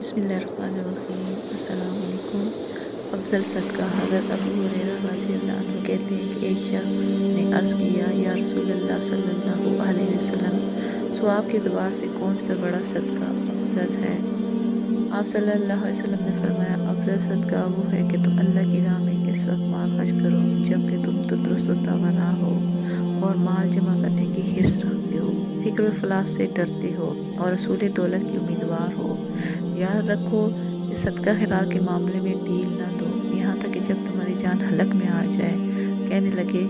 बिस्मिल्लाहिर्रहमानिर्रहीम। अस्सलाम वालेकुम। अफ़ज़ल सदका हज़रत अबू हुरैरा रज़ी अल्लाह अन्हु कहते हैं कि एक शख्स ने अर्ज़ किया, या रसूलल्लाह सल्लल्लाहु अलैहि वसल्लम, स्वाब के एतबार से कौन सा बड़ा सदका अफ़ज़ल है? आप सल्लल्लाहु अलैहि वसल्लम ने फरमाया, अफ़ज़ल सदका वो है कि तुम अल्लाह की राह में इस वक्त माल खर्च करो जबकि तुम तंदुरुस्त व तवाना हो और माल जमा करने की हिर्स रखते हो, फ़िक्र व इफ़लास से डरते हो और रसूल दौलत की उम्मीदवार हो। याद रखो कि सदका खैरात के मामले में ढील न दो, यहाँ तक कि जब तुम्हारी जान हलक में आ जाए, कहने लगे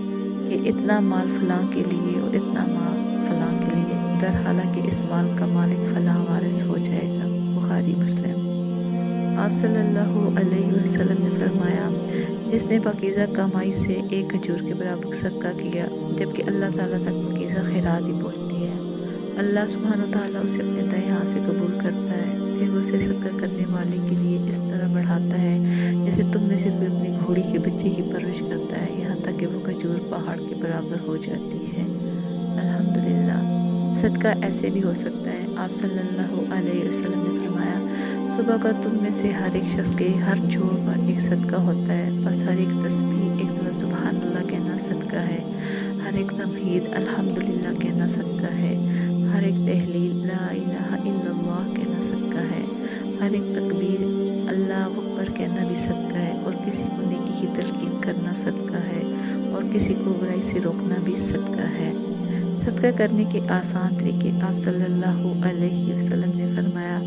कि इतना माल फ़लाँ के लिए और इतना माल फ़लाँ के लिए, दर हालांकि इस माल का मालिक फ़लाँ वारिस हो जाएगा। बुखारी मुस्लिम। आप सल्लल्लाहु अलैहि वसल्लम ने फरमाया, जिसने पाकीज़ा कमाई से एक खजूर के बराबर सदका किया जबकि अल्लाह ताला तक पाकीज़ा खैरात ही पहुँचती है, अल्लाह सुब्हानो ताला उसे अपने दाएं हाथ से कबूल करता है, फिर वो उसे सदका करने वाले के लिए इस तरह बढ़ाता है जैसे तुम में से कोई अपनी घोड़ी के बच्चे की परवरिश करता है, यहाँ तक कि वो खजूर पहाड़ के बराबर हो जाती है। अल्हम्दुलिल्लाह। सदका ऐसे भी हो सकता है। आप सल्लल्लाहु अलैहि वसल्लम ने फरमाया, सुबह का तुम में से हर एक शख्स के हर जोड़ पर एक सदका होता है, बस हर एक तस्बीह एक दफ़ा सुबहान अल्लाह कहना सदका है, हर एक तमहीद अल्हम्दुलिल्लाह कहना सदका है, हर एक तहलील ला इलाहा इल्लल्लाह कहना सदका है, हर एक तकबीर अल्लाह अकबर कहना भी सदका है, और किसी को नेकी की तलकीन करना सदका है और किसी को बुराई से रोकना भी सदका है। सदका करने के आसान तरीके। आप सल्लल्लाहु अलैहि वसल्लम ने फरमाया,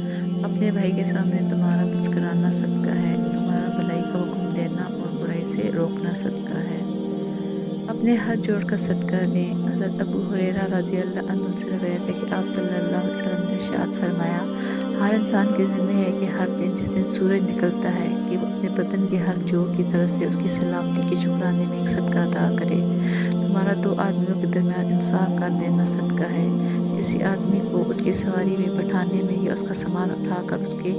अपने भाई के सामने तुम्हारा मुस्कुराना सदका है, तुम्हारा भलाई का हुक्म देना और बुराई से रोकना सदका है। अपने हर जोड़ का सदका दें। हज़रत अबू हुरैरा रज़ी अल्लाह अन्हु से रवायत है कि आप सल्लल्लाहु अलैहि वसल्लम ने इरशाद फरमाया, हर इंसान के ज़िम्मे है कि हर दिन जिस दिन सूरज निकलता है कि वो अपने बदन के हर जोड़ की तरफ से उसकी सलामती के शुक्राने में एक सदका अदा करे। तुम्हारा दो आदमियों के दरमियान इंसाफ कर देना सदका है, किसी आदमी को उसकी सवारी में बैठाने में या उसका सामान उठाकर उसके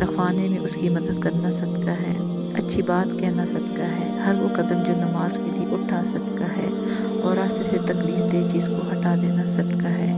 रखवाने में उसकी मदद करना सदका है, अच्छी बात कहना सदका है, हर वो कदम जो नमाज के लिए उठा सदका है, और रास्ते से तकलीफ दे चीज़ को हटा देना सदका है।